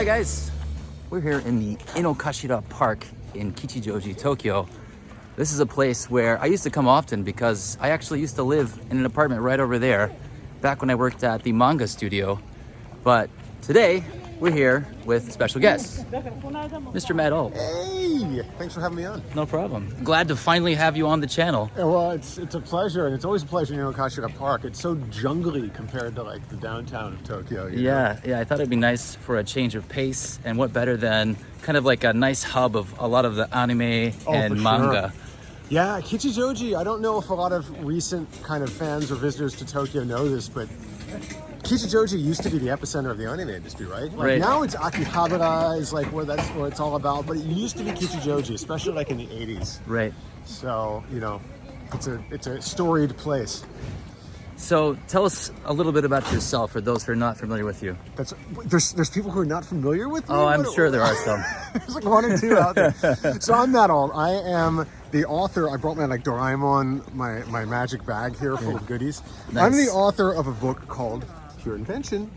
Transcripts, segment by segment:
Hi guys, we're here in the Inokashira Park in Kichijoji, Tokyo. This is a place where I used to come often because I actually used to live in an apartment right over there back when I worked at the manga studio. But today we're here with special guest, Mr. Matt O. Hey, thanks for having me on. No problem. Glad to finally have you on the channel. Yeah, well, it's a pleasure, and it's always a pleasure in Inokashira Park. It's so jungly compared to like the downtown of Tokyo. You know? Yeah, I thought it'd be nice for a change of pace, and what better than kind of like a nice hub of a lot of the anime and for manga. Sure. Yeah, Kichijoji, I don't know if a lot of recent kind of fans or visitors to Tokyo know this, but Kichijoji used to be the epicenter of the anime industry, right? Like Right. Now it's Akihabara is like where it's all about, but it used to be Kichijoji, especially like in the 80s. Right. So, you know, it's a storied place. So tell us a little bit about yourself for those who are not familiar with you. There's people who are not familiar with me? Oh, I'm sure there are some. There's like one or two out there. So I'm Matt Alt. I am the author. I brought my like Doraemon, my magic bag here full of goodies. Nice. I'm the author of a book called Pure Invention: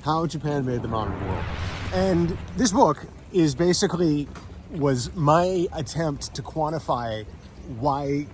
How Japan Made the Modern World. And this book is was my attempt to quantify why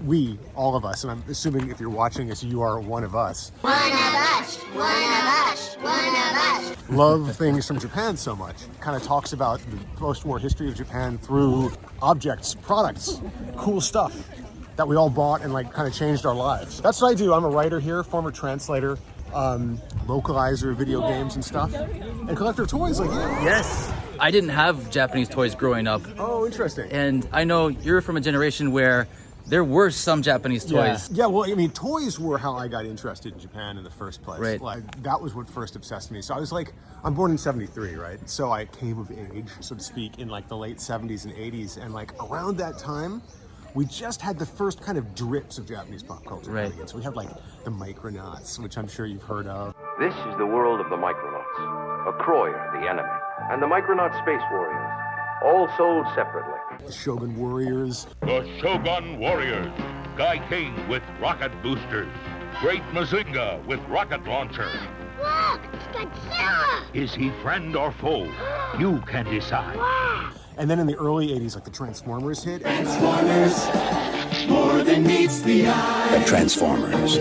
we, all of us, and I'm assuming if you're watching this, you are one of us. One of us, one of us, one of us. Love things from Japan so much. Kind of talks about the post-war history of Japan through objects, products, cool stuff that we all bought and like kind of changed our lives. That's what I do. I'm a writer here, former translator, localizer of video games and stuff, and collector of toys like you. Yes. I didn't have Japanese toys growing up. Oh, interesting. And I know you're from a generation where there were some Japanese toys. Yeah, well, I mean, toys were how I got interested in Japan in the first place. Right. Like, that was what first obsessed me. So I was like, I'm born in 73, right? So I came of age, so to speak, in like the late 70s and 80s. And like around that time, we just had the first kind of drips of Japanese pop culture. Right. So we had like the Micronauts, which I'm sure you've heard of. This is the world of the Micronauts, a Croyer, the enemy, and the Micronaut Space Warriors, all sold separately. The Shogun Warriors. The Shogun Warriors. Guy King with rocket boosters. Great Mazinga with rocket launcher. Look, it's Godzilla! Is he friend or foe? You can decide. And then in the early 80s, like the Transformers hit. Transformers, more than meets the eye. The Transformers.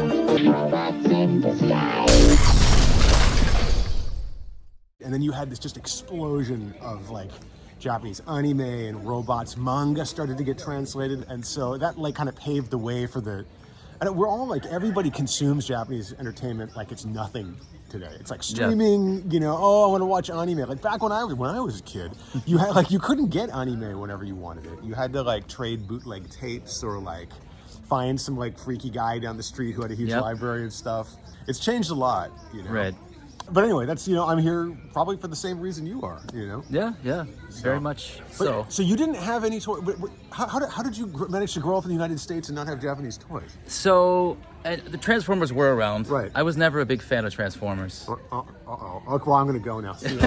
And then you had this just explosion of like Japanese anime and robots. Manga started to get translated, and so that like kind of paved the way for and we're all like, everybody consumes Japanese entertainment like it's nothing today. It's like streaming, you know, oh, I want to watch anime. Like back when I was a kid, you had like, you couldn't get anime whenever you wanted it. You had to like trade bootleg tapes or like find some like freaky guy down the street who had a huge library and stuff. It's changed a lot, you know. Right. But anyway, that's, you know, I'm here probably for the same reason you are, you know? Yeah, very much so. So you didn't have any toys. How did you manage to grow up in the United States and not have Japanese toys? So the Transformers were around. Right. I was never a big fan of Transformers. Uh-oh. Okay, well, I'm going to go now. See you.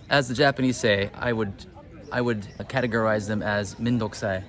As the Japanese say, I would categorize them as mindokusai.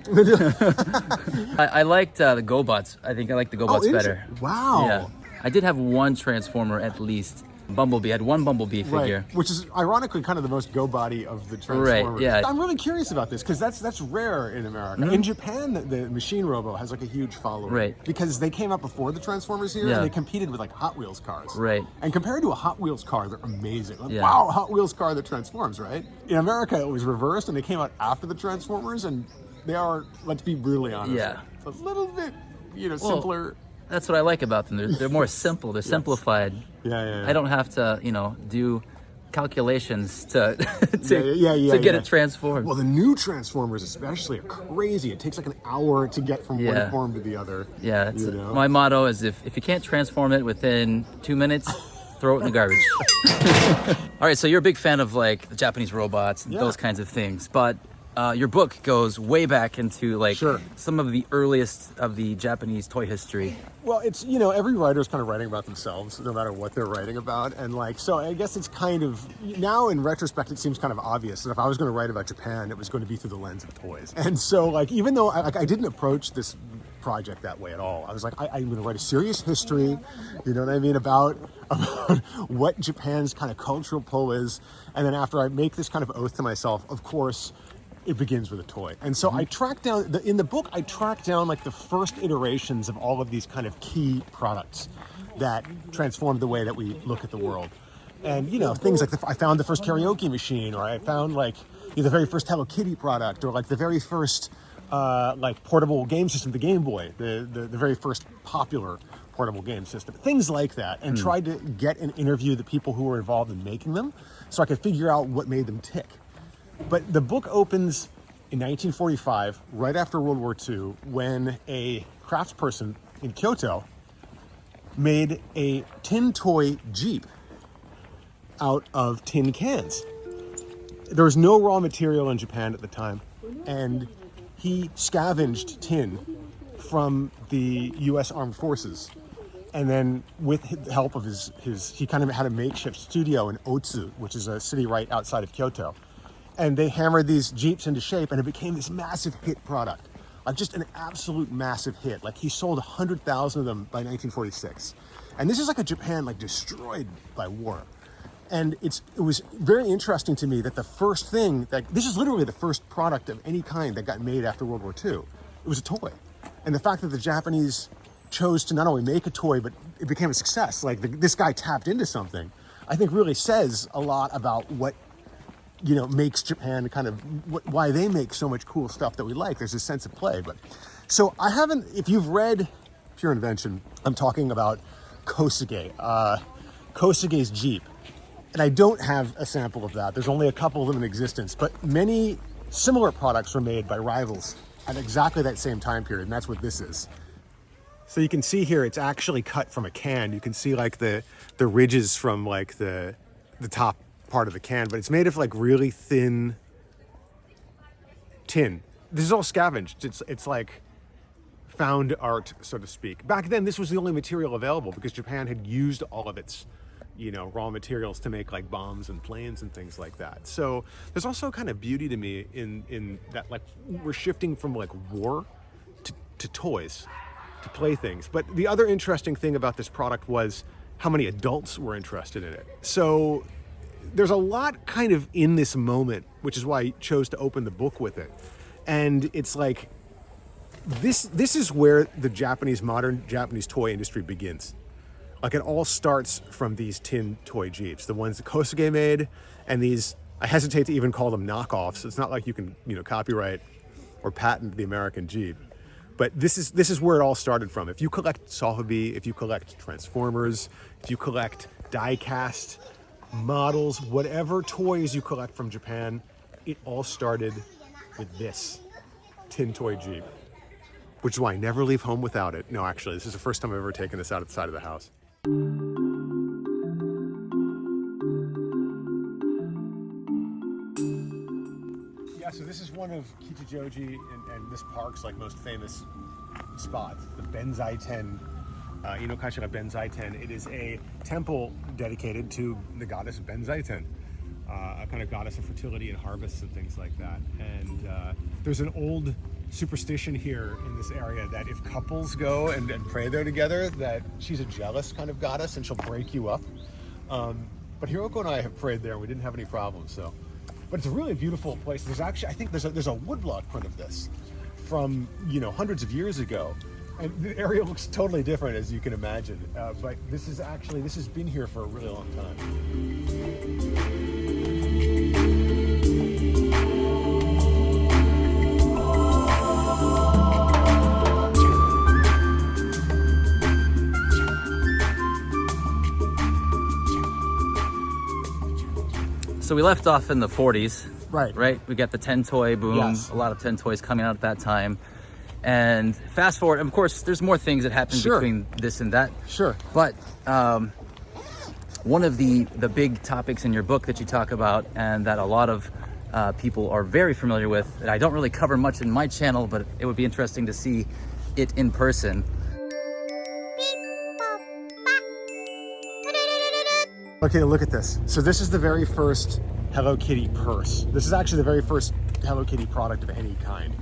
I liked the GoBots. I think I like the GoBots better. Wow. Yeah. I did have one Transformer at least. Bumblebee. I had one Bumblebee figure. Right. Which is ironically kind of the most go-body of the Transformers. Right, yeah. I'm really curious about this because that's rare in America. Mm-hmm. In Japan, the Machine Robo has like a huge following. Right. Because they came out before the Transformers here, Yeah. and they competed with like Hot Wheels cars. Right. And compared to a Hot Wheels car, they're amazing. Like, Yeah. wow, Hot Wheels car that transforms, right? In America, it was reversed, and they came out after the Transformers, and they are, let's be brutally honest, Yeah. a little bit, you know, simpler. That's what I like about them. They're more simple. They're simplified. Yeah. I don't have to, you know, do calculations to get it transformed. Well, the new Transformers especially are crazy. It takes like an hour to get from one form to the other. Yeah, you know? my motto is if you can't transform it within 2 minutes, throw it in the garbage. All right, so you're a big fan of like the Japanese robots and those kinds of things, but your book goes way back into like some of the earliest of the Japanese toy history. Well, it's, you know, every writer's kind of writing about themselves, no matter what they're writing about. And like, so I guess it's kind of, now in retrospect, it seems kind of obvious that if I was going to write about Japan, it was going to be through the lens of toys. And so like, even though I didn't approach this project that way at all. I was like, I'm going to write a serious history, you know what I mean, about what Japan's kind of cultural pull is. And then after I make this kind of oath to myself, of course, it begins with a toy. And so I tracked down, in the book, I tracked down like the first iterations of all of these kind of key products that transformed the way that we look at the world. And, you know, things like I found the first karaoke machine, or I found like the very first Hello Kitty product, or like the very first like portable game system, the Game Boy, the very first popular portable game system, things like that, and tried to get and interview the people who were involved in making them so I could figure out what made them tick. But the book opens in 1945, right after World War II, when a craftsperson in Kyoto made a tin toy Jeep out of tin cans. There was no raw material in Japan at the time, and he scavenged tin from the U.S. Armed Forces. And then with the help of he kind of had a makeshift studio in Otsu, which is a city right outside of Kyoto. And they hammered these Jeeps into shape, and it became this massive hit product. Like just an absolute massive hit. Like he sold 100,000 of them by 1946. And this is like a Japan like destroyed by war. And it was very interesting to me that the first thing, this is literally the first product of any kind that got made after World War II. It was a toy. And the fact that the Japanese chose to not only make a toy, but it became a success. Like this guy tapped into something, I think really says a lot about what, you know, makes Japan kind of, why they make so much cool stuff that we like. There's a sense of play. But so I haven't, if you've read Pure Invention, I'm talking about Kosuge, Kosuge's Jeep. And I don't have a sample of that. There's only a couple of them in existence, but many similar products were made by rivals at exactly that same time period, and that's what this is. So you can see here, it's actually cut from a can. You can see like the ridges from like the top part of the can, but it's made of like really thin tin. This is all scavenged. It's like found art, so to speak. Back then, this was the only material available because Japan had used all of its, you know, raw materials to make like bombs and planes and things like that. So there's also kind of beauty to me in that, like we're shifting from like war to toys, to playthings. But the other interesting thing about this product was how many adults were interested in it. So there's a lot kind of in this moment, which is why I chose to open the book with it. And it's like, this is where the modern Japanese toy industry begins. Like it all starts from these tin toy Jeeps, the ones that Kosuge made, and these, I hesitate to even call them knockoffs. It's not like you can, you know, copyright or patent the American Jeep. But this is where it all started from. If you collect Sohobi, if you collect Transformers, if you collect die-cast models, whatever toys you collect from Japan, it all started with this tin toy Jeep, which is why I never leave home without it. No, actually, this is the first time I've ever taken this outside of the house. Yeah, so this is one of Kichijoji and this park's like most famous spot, the Benzaiten, Inokashira Benzaiten. It is a temple dedicated to the goddess Benzaiten, a kind of goddess of fertility and harvests and things like that. And there's an old superstition here in this area that if couples go and pray there together, that she's a jealous kind of goddess and she'll break you up. But Hiroko and I have prayed there and we didn't have any problems. So, but it's a really beautiful place. There's actually, I think there's a woodblock print of this from, you know, hundreds of years ago. And the area looks totally different, as you can imagine. But this has been here for a really long time. So we left off in the 40s. Right. We got the 10 toy boom, Yes. a lot of 10 toys coming out at that time. And fast forward, and of course, there's more things that happen Sure. between this and that. Sure. But one of the big topics in your book that you talk about, and that a lot of people are very familiar with, that I don't really cover much in my channel, but it would be interesting to see it in person. Okay, look at this. So this is the very first Hello Kitty purse. This is actually the very first Hello Kitty product of any kind.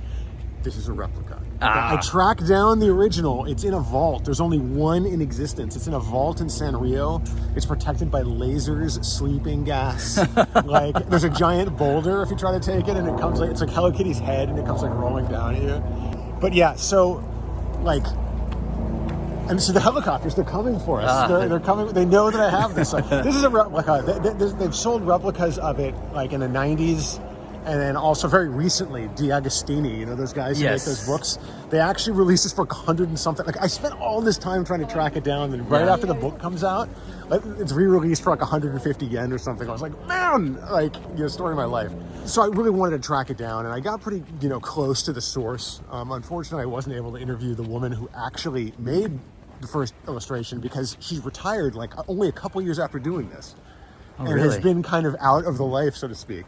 This is a replica. I tracked down the original. It's in a vault. There's only one in existence. It's in a vault in Sanrio. It's protected by lasers, sleeping gas. Like, there's a giant boulder if you try to take it, and it comes like, it's like Hello Kitty's head, and it comes like rolling down at you. But yeah, so like, and so the helicopters, they're coming for us. They're coming. They know that I have this. This is a replica. They've sold replicas of it like in the 90s. And then also very recently, DeAgostini, you know, those guys who make those books, they actually released this for like 100 and something. Like, I spent all this time trying to track it down, and right after the book comes out, like, it's re-released for like 150 yen or something. I was like, man, like, you know, story of my life. So I really wanted to track it down, and I got pretty, you know, close to the source. Unfortunately, I wasn't able to interview the woman who actually made the first illustration because she's retired like only a couple years after doing this. And has been kind of out of the life, so to speak.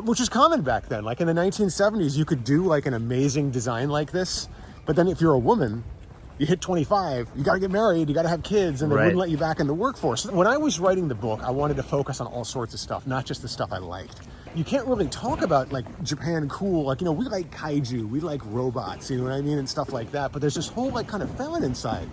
Which was common back then. Like in the 1970s, you could do like an amazing design like this, but then if you're a woman, you hit 25, you got to get married, you got to have kids, and they wouldn't let you back in the workforce. When I was writing the book, I wanted to focus on all sorts of stuff, not just the stuff I liked. You can't really talk about like Japan cool, like, you know, we like kaiju, we like robots, you know what I mean, and stuff like that, but there's this whole like kind of feminine side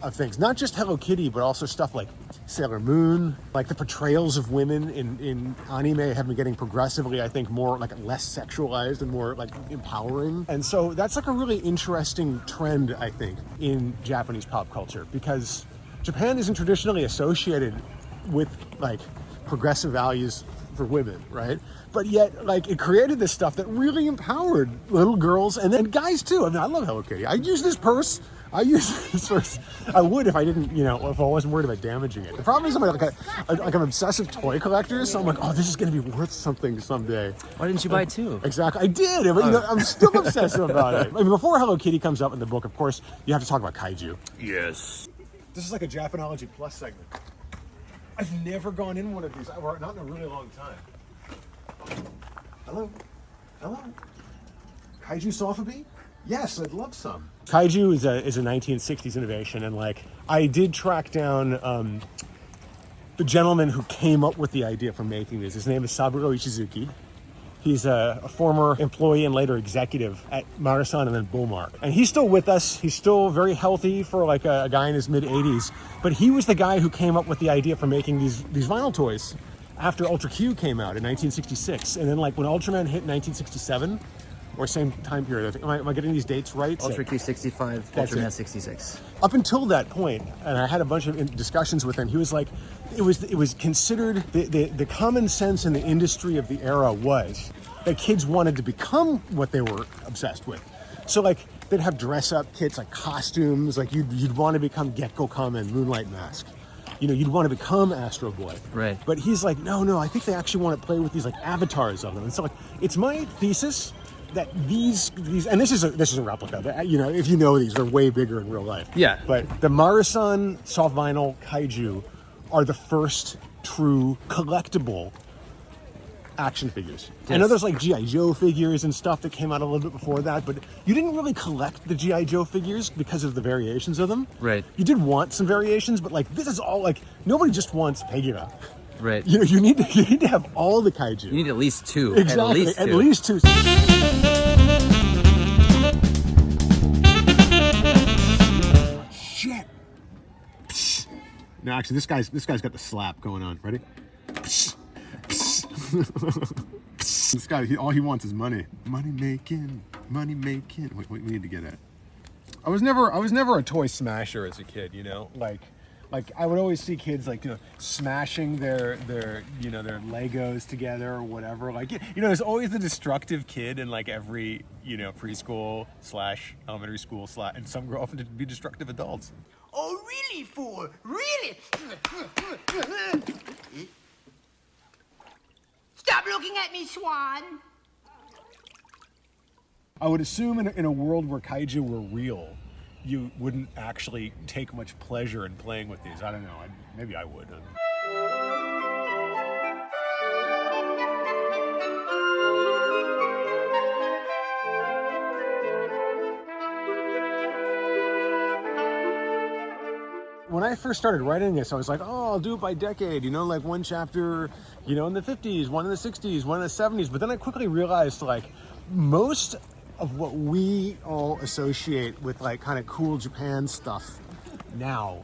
of things, not just Hello Kitty, but also stuff like Sailor Moon, like the portrayals of women in anime have been getting progressively, I think, more like less sexualized and more like empowering. And so that's like a really interesting trend, I think, in Japanese pop culture, because Japan isn't traditionally associated with like progressive values for women, right? But yet, like, it created this stuff that really empowered little girls and then guys too. I mean, I love Hello Kitty. I use this purse. I would if I didn't, you know, if I wasn't worried about damaging it. The problem is I'm like an obsessive toy collector, so I'm like, oh, this is going to be worth something someday. Why didn't you buy two? Exactly, I did, but you know, I'm still obsessive about it. I mean, before Hello Kitty comes up in the book, of course, you have to talk about kaiju. Yes. This is like a Japanology Plus segment. I've never gone in one of these, or not in a really long time. Hello? Kaiju Sofubi? Yes, I'd love some. Kaiju is a 1960s innovation, and like I did track down the gentleman who came up with the idea for making this. His name is Saburo Ichizuki. He's a former employee and later executive at Marusan and then Bullmark. And he's still with us. He's still very healthy for like a guy in his mid-80s. But he was the guy who came up with the idea for making these vinyl toys after Ultra Q came out in 1966. And then like when Ultraman hit in 1967, or same time period. Am I getting these dates right? Ultra Q 65, Ultraman 66. Up until that point, and I had a bunch of discussions with him, he was like, it was considered, the common sense in the industry of the era was that kids wanted to become what they were obsessed with. So like, they'd have dress up kits, like costumes, like you'd want to become Gekko-Kama and Moonlight Mask. You know, you'd want to become Astro Boy. Right. But he's like, no, I think they actually want to play with these like avatars of them. And so like, it's my thesis that these and this is a replica, but you know, if you know these, they're way bigger in real life. Yeah. But the Marusan soft vinyl kaiju are the first true collectible action figures. Yes. I know there's like G.I. Joe figures and stuff that came out a little bit before that, but you didn't really collect the G.I. Joe figures because of the variations of them. Right. You did want some variations, but like this is all like nobody just wants Pegura. Right. You know, you need to have all the kaiju. You need at least two. Exactly. At least two. Shit. Psst. No, actually, this guy's got the slap going on. Ready? Psst. Psst. This guy, all he wants is money. Money making. Wait, we need to get at it. I was never a toy smasher as a kid. You know, like I would always see kids like, you know, smashing their you know, their Legos together or whatever. Like, you know, there's always the destructive kid in like every, you know, preschool / elementary school / and some grow up to be destructive adults. Oh, really, fool? Really? Stop looking at me, Swan. I would assume in a world where kaiju were real, you wouldn't actually take much pleasure in playing with these. I don't know. Maybe I would. When I first started writing this, I was like, oh, I'll do it by decade, you know, like one chapter, you know, in the 50s, one in the 60s, one in the 70s. But then I quickly realized, like, most of what we all associate with like kind of cool Japan stuff now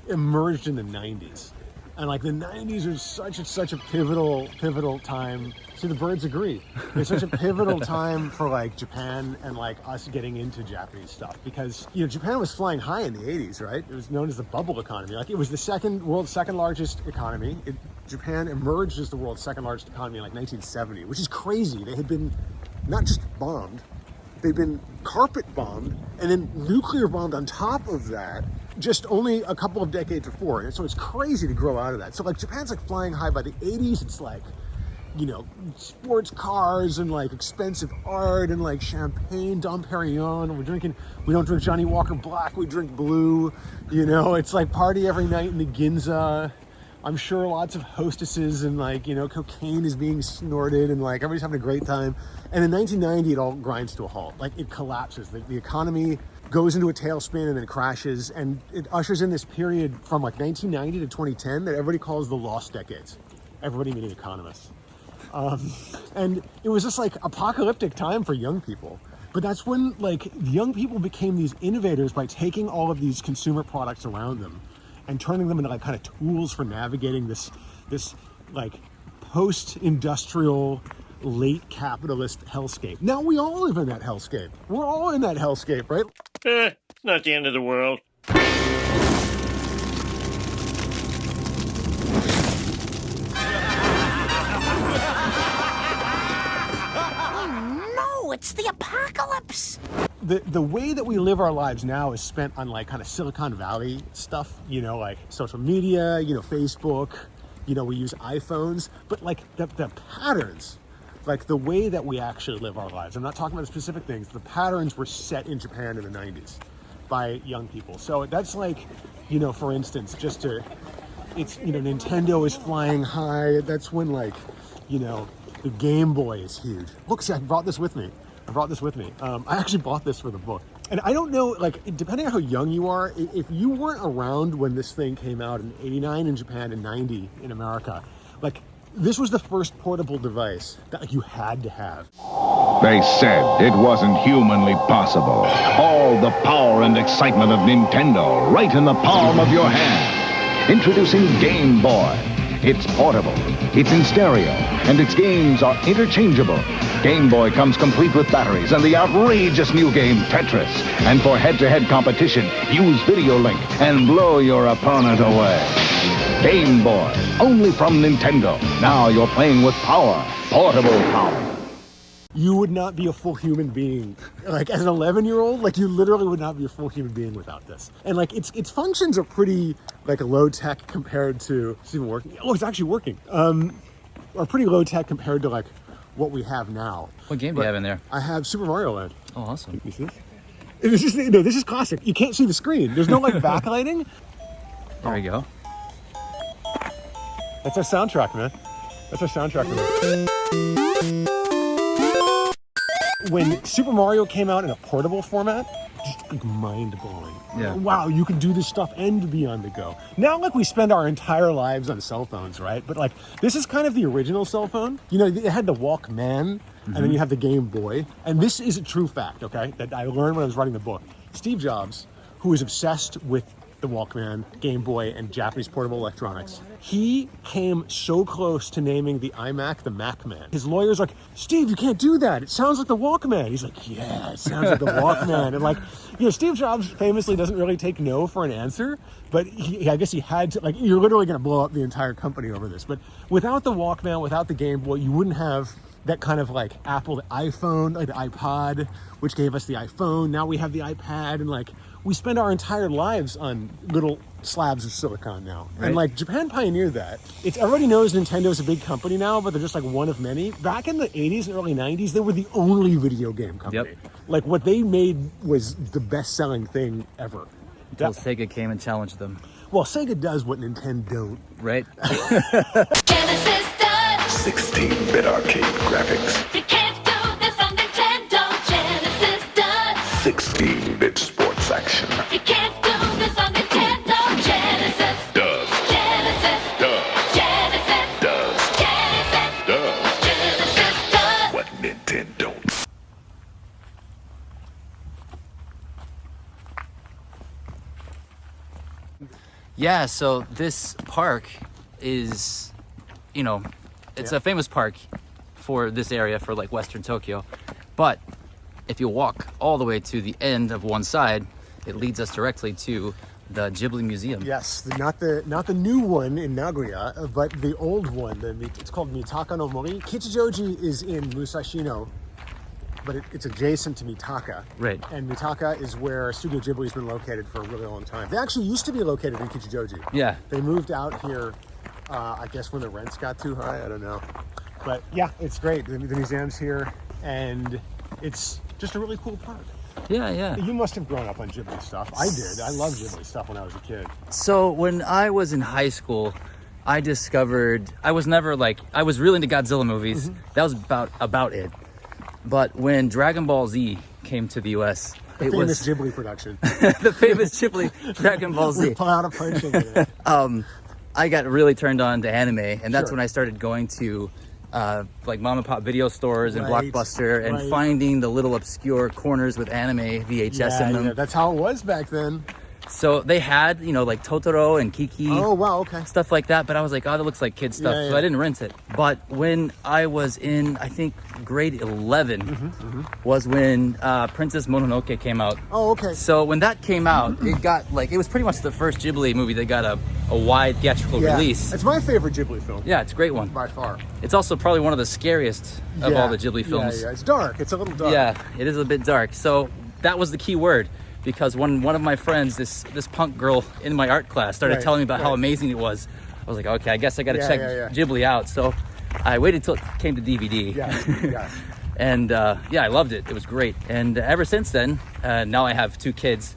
emerged in the 90s. And like the 90s are such a pivotal time. See, the birds agree. It's such a pivotal time for like Japan and like us getting into Japanese stuff, because Japan was flying high in the 80s, right? It was known as the bubble economy. Like it was the world's second largest economy. Japan emerged as the world's second largest economy in like 1970, which is crazy. They had been not just bombed, they'd been carpet bombed and then nuclear bombed on top of that just only a couple of decades before. And so it's crazy to grow out of that. So like Japan's like flying high by the 80s. It's like, sports cars and like expensive art and like champagne, Dom Perignon. We don't drink Johnny Walker Black, we drink blue. It's like party every night in the Ginza. I'm sure lots of hostesses and like, cocaine is being snorted and like everybody's having a great time. And in 1990, it all grinds to a halt. Like it collapses. The economy goes into a tailspin and then crashes. And it ushers in this period from like 1990 to 2010 that everybody calls the lost decades. Everybody meaning economists. And it was just like apocalyptic time for young people. But that's when like the young people became these innovators by taking all of these consumer products around them and turning them into like kind of tools for navigating this like post-industrial, late capitalist hellscape. Now we all live in that hellscape. We're all in that hellscape, right? It's not the end of the world. No, it's the apocalypse. The way that we live our lives now is spent on like kind of Silicon Valley stuff, like social media, Facebook, we use iPhones, but like the patterns, like the way that we actually live our lives. I'm not talking about specific things. The patterns were set in Japan in the 90s by young people. So that's like, for instance, Nintendo is flying high. That's when like, the Game Boy is huge. Look, see, I brought this with me. I actually bought this for the book. And I don't know, like, depending on how young you are, if you weren't around when this thing came out in 89 in Japan and 90 in America, like, this was the first portable device that like, you had to have. They said it wasn't humanly possible. All the power and excitement of Nintendo right in the palm of your hand. Introducing Game Boy. It's portable, it's in stereo, and its games are interchangeable. Game Boy comes complete with batteries and the outrageous new game Tetris. And for head-to-head competition, use Video Link and blow your opponent away. Game Boy, only from Nintendo. Now you're playing with power, portable power. You would not be a full human being. Like as an 11-year-old, like you literally would not be a full human being without this. And like its functions are pretty like low tech compared to, it's even working. Oh, it's actually working. Are pretty low tech compared to like what we have now. What game do you have in there? I have Super Mario Land. Oh, awesome. You see this? This is classic. You can't see the screen. There's no like backlighting. There we go. That's our soundtrack, man. When Super Mario came out in a portable format, just like mind-blowing. Yeah. Wow, you can do this stuff and be on the go. Now, like, we spend our entire lives on cell phones, right? But, like, this is kind of the original cell phone. It had the Walkman, and then you have the Game Boy. And this is a true fact, okay, that I learned when I was writing the book. Steve Jobs, who was obsessed with the Walkman, Game Boy, and Japanese portable electronics, he came so close to naming the iMac the Macman. His lawyer's like, Steve, you can't do that. It sounds like the Walkman. He's like, yeah, it sounds like the Walkman. And like, Steve Jobs famously doesn't really take no for an answer, but I guess he had to, like, you're literally going to blow up the entire company over this. But without the Walkman, without the Game Boy, you wouldn't have that kind of like Apple, the iPhone, like the iPod, which gave us the iPhone. Now we have the iPad, and like, we spend our entire lives on little slabs of silicon now. Right. And like Japan pioneered that. Everybody knows Nintendo's a big company now, but they're just like one of many. Back in the 80s and early 90s, they were the only video game company. Yep. Like what they made was the best selling thing ever. Until Sega came and challenged them. Well, Sega does what Nintendo don't. Right? Genesis does. 16-bit arcade graphics. You can't do this on Nintendo. Genesis does. 16-bit sports action. You can't do this on Nintendo. Genesis Does. Genesis Does. Genesis Does. Genesis Does. Genesis does. What Nintendo? Yeah, so this park is, you know, it's a famous park for this area, for like Western Tokyo. But if you walk all the way to the end of one side, it leads us directly to the Ghibli Museum. Yes, not the new one in Nagoya, but the old one. It's called Mitaka no Mori. Kichijoji is in Musashino, but it's adjacent to Mitaka. Right. And Mitaka is where Studio Ghibli's been located for a really long time. They actually used to be located in Kichijoji. Yeah. They moved out here, I guess when the rents got too high, I don't know. But yeah, it's great. The museum's here, and it's just a really cool park. Yeah. You must have grown up on Ghibli stuff. I did. I loved Ghibli stuff when I was a kid. So when I was in high school, I discovered I was really into Godzilla movies. That was about it. But when Dragon Ball Z came to the US, The famous Ghibli production. the famous Ghibli Dragon Ball Z. With a lot of punching in it. I got really turned on to anime, and that's Sure. when I started going to like mom and pop video stores and Right, Blockbuster and right. finding the little obscure corners with anime VHS in them. Yeah, that's how it was back then. So they had, like Totoro and Kiki. Oh, wow, okay. Stuff like that, but I was like, oh, that looks like kid stuff, Yeah, so yeah. I didn't rent it. But when I was in, I think, grade 11 was when Princess Mononoke came out. Oh, okay. So when that came out, it was pretty much the first Ghibli movie that got a wide theatrical Yeah. release. It's my favorite Ghibli film. Yeah, it's a great one. By far. It's also probably one of the scariest of all the Ghibli films. Yeah, it's dark. It's a little dark. Yeah, it is a bit dark. So that was the key word, because when one of my friends, this punk girl in my art class, started Right, telling me about how right. amazing it was, I was like, okay, I guess I got to Yeah, check yeah. Ghibli out. So I waited till it came to DVD. Yeah. And I loved it. It was great. And ever since then, now I have 2 kids,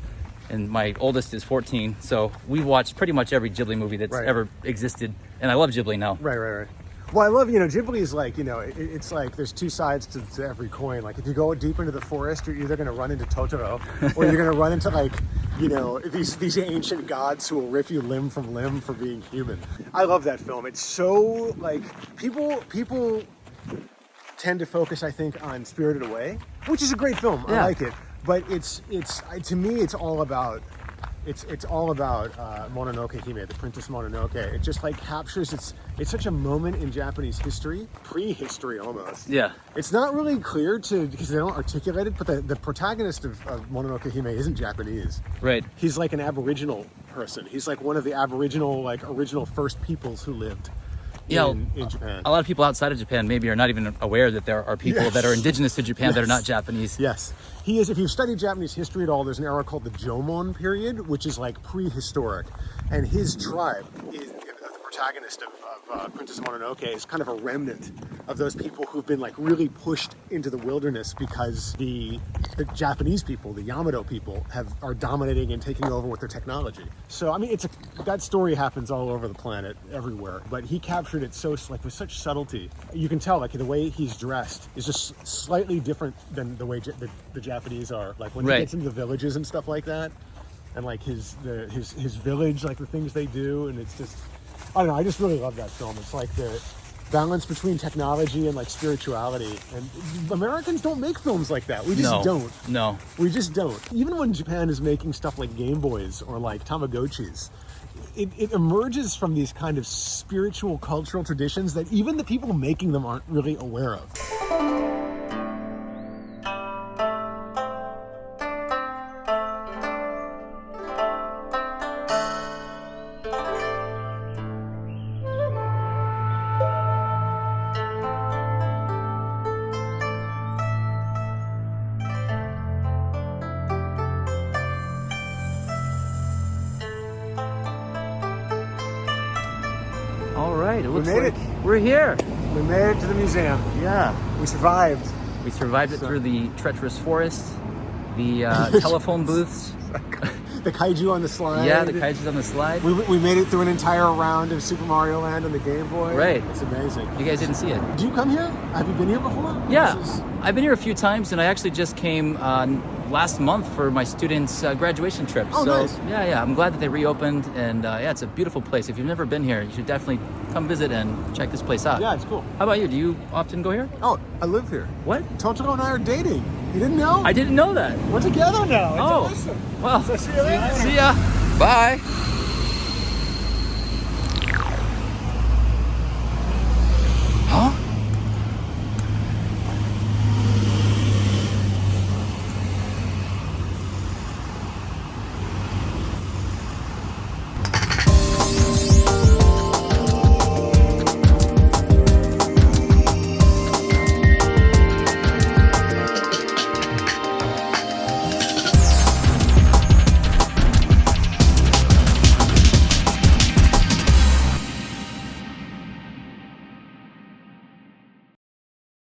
and my oldest is 14. So we've watched pretty much every Ghibli movie that's Right. ever existed, and I love Ghibli now. Right. Well, I love, Ghibli is like, it's like there's 2 sides to every coin. Like, if you go deep into the forest, you're either going to run into Totoro, or you're going to run into, like, these ancient gods who will rip you limb from limb for being human. I love that film. It's so, like, people tend to focus, I think, on Spirited Away, which is a great film. Yeah. I like it. But to me, it's all about Mononoke Hime, the Princess Mononoke. It just like captures it's such a moment in Japanese history, prehistory almost. Yeah. It's not really clear because they don't articulate it, but the protagonist of Mononoke Hime isn't Japanese. Right. He's like an Aboriginal person. He's like one of the Aboriginal, original first peoples who lived in Japan. A lot of people outside of Japan maybe are not even aware that there are people Yes. that are indigenous to Japan that are Yes. not Japanese. Yes. He is, if you've studied Japanese history at all, there's an era called the Jomon period, which is like prehistoric. And his tribe, the protagonist of Princess Mononoke, is kind of a remnant of those people who've been like really pushed into the wilderness because the Japanese people, the Yamato people, are dominating and taking over with their technology. So, I mean, that story happens all over the planet, everywhere. But he captured it with such subtlety. You can tell, the way he's dressed is just slightly different than the way the Japanese are. Like when he Right. gets into the villages and stuff like that, and like his village, like the things they do, and it's just, I don't know. I just really love that film. It's like the balance between technology and like spirituality. And Americans don't make films like that. We just don't. No. We just don't. Even when Japan is making stuff like Game Boys or like Tamagotchis, it emerges from these kind of spiritual cultural traditions that even the people making them aren't really aware of. All right, it looks made like it. we're here. We made it to the museum. Yeah. We survived. We survived it through the treacherous forest, the telephone booths. The kaiju on the slide. Yeah, the kaiju's on the slide. We made it through an entire round of Super Mario Land on the Game Boy. Right. It's amazing. You guys didn't see it. Did you come here? Have you been here before? Yeah, This is- I've been here a few times, and I actually just came last month for my students' graduation trip. Oh, so nice. yeah, I'm glad that they reopened, and it's a beautiful place. If you've never been here, you should definitely come visit and check this place out. Yeah, it's cool. How about you? Do you often go here? Oh, I live here. What? Totoro and I are dating. You didn't know? I didn't know that. We're together now. It's Oh. awesome. Well, So see you later. see ya. Bye.